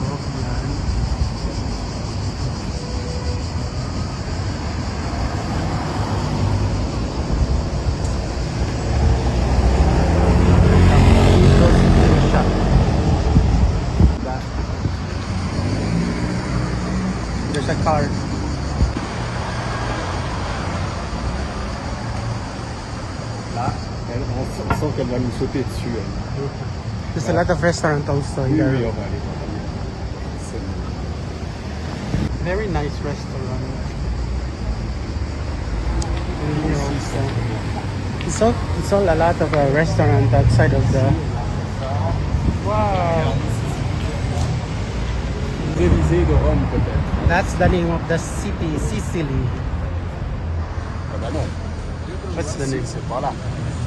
Yan. Dito siya. There's a car. Là, on sent qu'elle va nous sauter dessus. Elle. There's a lot of restaurant also Oui, here. oui, on va aller voir. Very nice restaurant. And here also. It's all a lot of restaurant outside of the. Wow. Élysée de Rome, peut-être. That's the name of the city, Sicily. Ah bah non. What's the name? C'est pas là.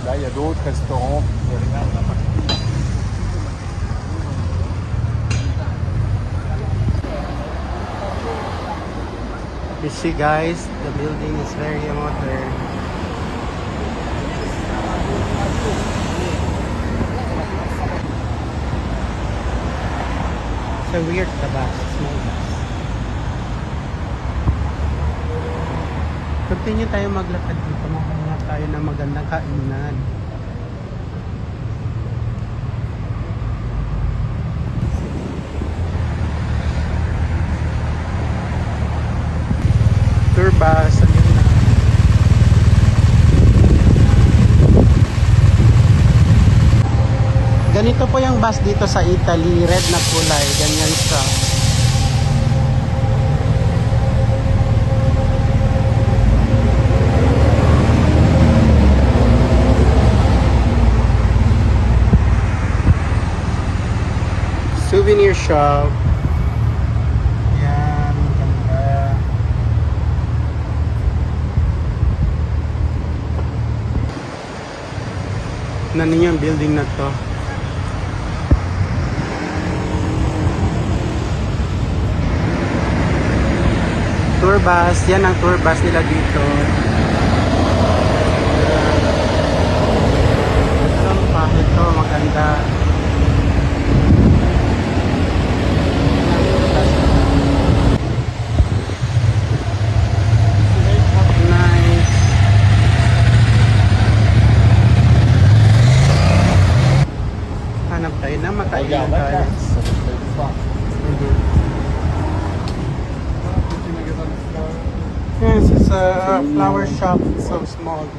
Là, il y a d'autres restaurants. Regarde là-bas. You see guys, the building is very modern. So weird the bus, small bus. Continue tayo maglakad dito, makahanap tayo ng magandang kainan. Tour bus, ayun na. Ganito po yung bus dito sa Italy, red na kulay, ganyan siya. Souvenir shop. Yan, ganda. Ano yung building na to? Tour bus, yan ang tour bus nila dito. Ito, maganda. Nice. Hanap tayo na makainan tayo. Yes, it's a flower shop. It's so small.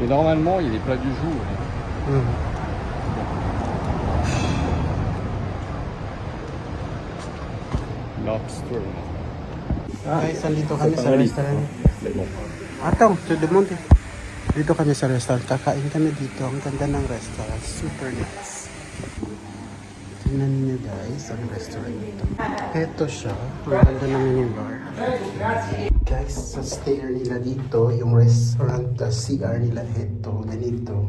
Et normalement, il y a les plats du jour. Lobster. Guys, dito kami sa restaurant. C'est bon. Atong, to the Monte. Dito kami sa restaurant. Kakain kami dito. Ang ganda ng restaurant. Super nice. Tingnan niyo guys, ang restaurant nito. Ito siya. Ang ganda ng minibar. Guys, sa stair nila dito, yung restaurant, the CR nila, ito, ganito.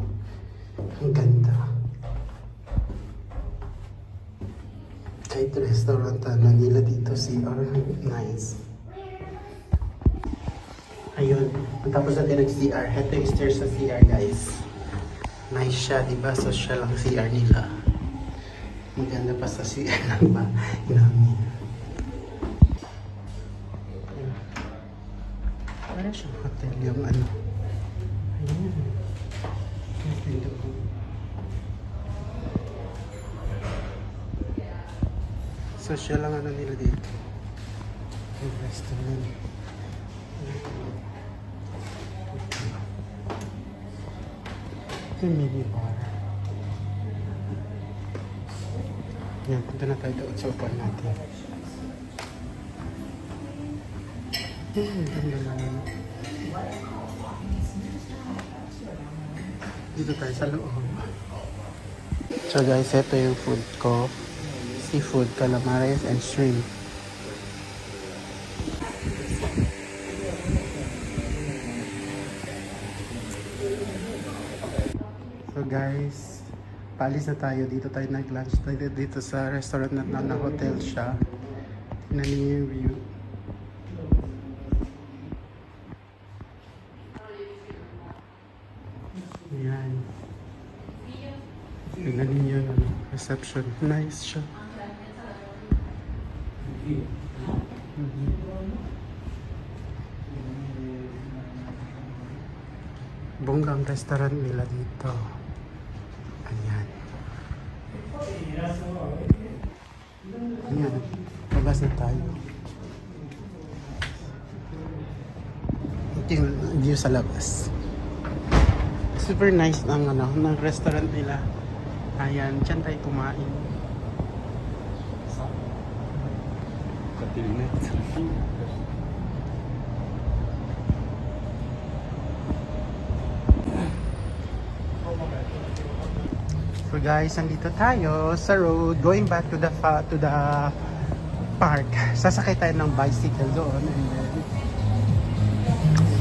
Ang ganda. Kahit restaurant, ano nila dito, CR, nice. Ayun, tapos natin nag-CR. Ito yung stairs sa CR, guys. Nice siya, diba? Social ang CR nila. Ang ganda pa sa CR ng bahay namin. Para siyang hotel yung ano. Ayun. Ganda po. Social lang ano nila dito. Yung restaurant. Ito yung mini bar. Yan, punta na tayo doon sa upuan natin. Ganda naman. Dito tayo sa loob. So guys, ito yung food ko. Seafood, calamares, and shrimp. So guys, Paalis na tayo. Dito tayo nag-lunch. Dito sa restaurant na hotel siya. Tingnan niyo yung view. Ayan. Tingnan niyo yung reception. Nice siya. Bonggang restaurant nila dito. Ayan. Ayan. Labas na tayo. Ito yung view sa labas. Super nice ng restaurant nila. Ayan, dyan tayo kumain. T'as tes lunettes. So guys, andito tayo sa road going back to the park. Sasakay tayo ng bicycle doon and then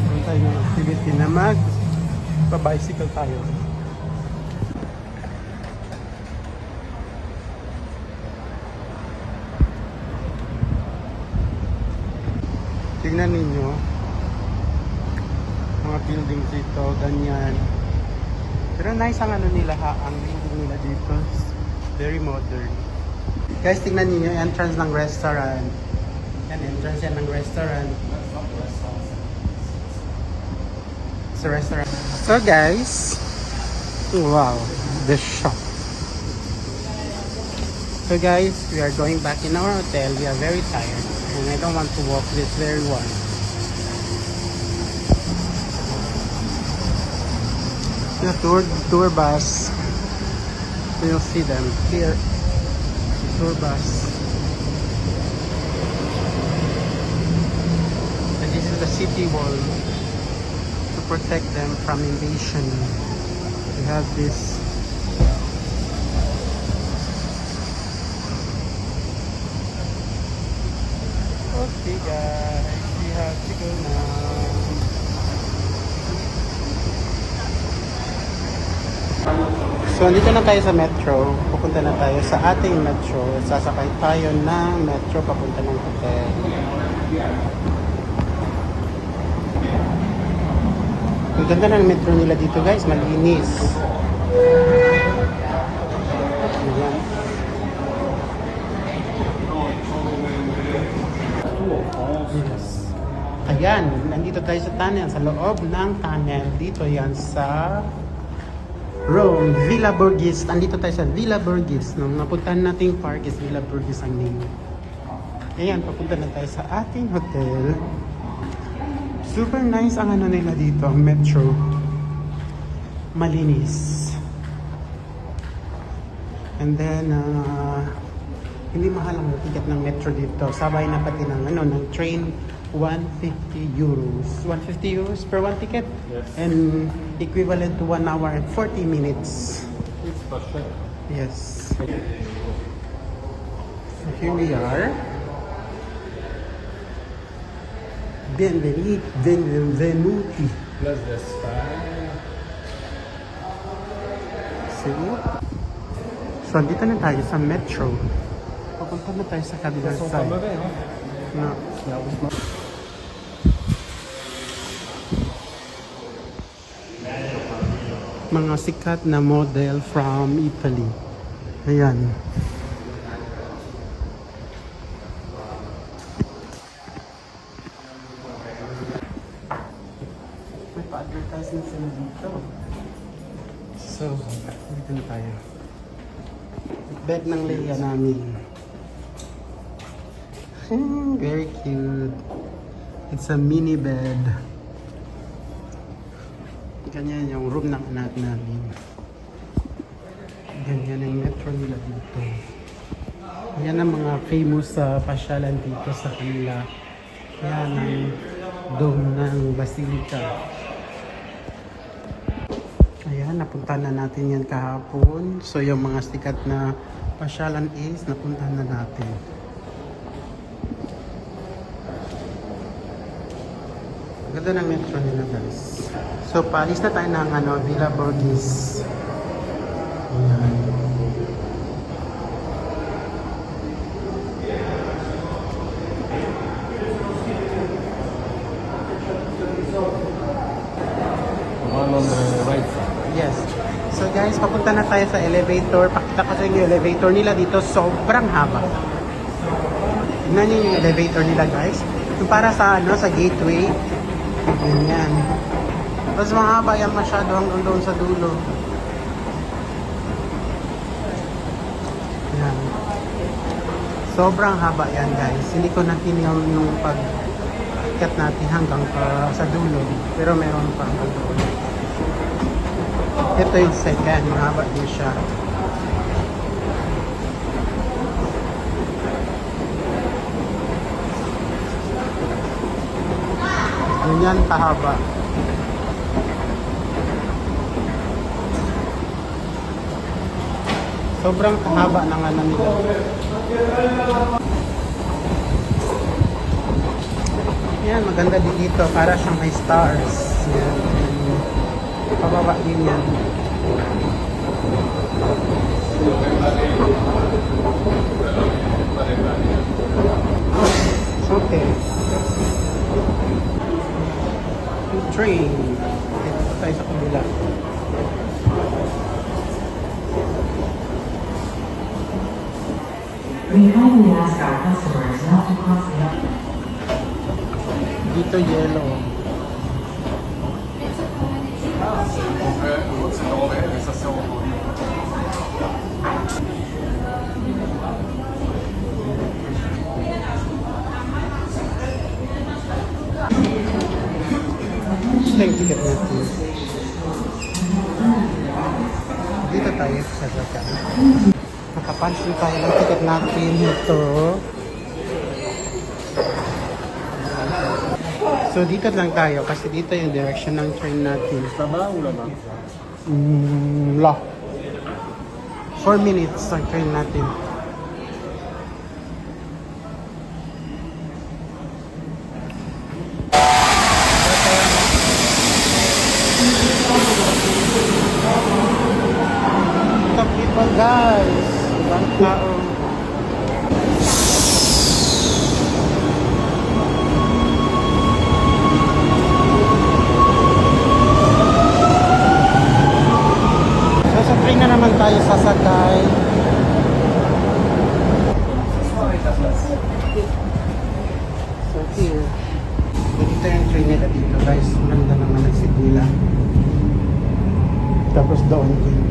doon tayo ng activity na pa-bicycle tayo. Tingnan ninyo mga buildings dito, ganyan. Pero nice ang ano nila ang building nila dito. Very modern. Guys, tingnan niyo yung entrance ng restaurant. Yan, entrance yan ng restaurant. It's a restaurant. So guys, wow, the shop. So guys, we are going back in our hotel. We are very tired and I don't want to walk this very one. The tour bus. You'll see them here. The tour bus. And this is the city wall to protect them from invasion. We have this. Okay guys, we have to go now. So, andito na tayo sa metro. Pupunta na tayo sa ating metro. Sasakay tayo ng metro papunta ng hotel. Ang ganda ng metro nila dito guys, malinis. Ayan. Yes. Ayan, nandito tayo sa tunnel, sa loob ng tunnel. Dito yan sa Rome, Villa Borghese. Andito tayo sa Villa Borghese. Nung napuntahan nating park is Villa Borghese ang name. Ayan, papunta na tayo sa ating hotel. Super nice ang ano nila dito, ang metro. Malinis. And then, hindi mahal ang ticket ng metro dito. Sabay na pati ng, ng train. 150 euros. 150 euros per one ticket? Yes. And equivalent to 1 hour and 40 minutes. It's pas cher. Yes. So here we are. Benvenuti. Place d'Espagne. See? So, andito na tayo sa metro. Papunta na tayo sa kabilang Ils sont pas side. mauvais, hein? No. Mga sikat na model from Italy. Ayan. May pa-advertisement sila dito. So, dito na tayo. Bed ng Leia namin. Very cute. It's a mini bed. Ganyan yung room ng anak namin. Ganyan ang metro nila dito. Yan ang mga famous pasyalan dito sa kanila. Yan ang dome ng Basilica. Ayan, napunta na natin yan kahapon. So yung mga sikat na pasyalan is napunta na natin. Ganda ng metro nila guys. So, paalis na tayo ng Villa Borghese. Ayan. guys, papunta na tayo sa elevator. Pakita ko sa inyo yung elevator nila dito. Sobrang haba. Tignan niyo yung elevator nila guys. Yung para sa ano, sa gateway. Ganyan. Tapos mahaba yan masyado hanggang doon sa dulo. Yan. Sobrang haba yan guys. Hindi ko na tinignan yung pag-cut natin hanggang sa dulo. Pero meron pa hanggang doon. Ito yung second. Mahaba din siya. Ganyan kahaba. Sobrang kahaba ng ano nila. Yan, maganda din dito. Para siyang may stars. Yan. Pababa din yan. Okay. Train. Ito tayo sa kabila. We kindly ask our customers not to cross the Dito yellow. Ito yung ticket natin. Dito tayo sa Japan. Nakapansin tayo ng ticket natin ito. So dito lang tayo kasi dito yung direction ng train natin. Là-bas ou là-bas? La. 4 minutes ang train natin. Ito people guys. Ibang tao. So sa train na naman tayo sasakay. So here. Dito yung train nila dito guys. Maganda naman ang seat nila. Tapos doon din.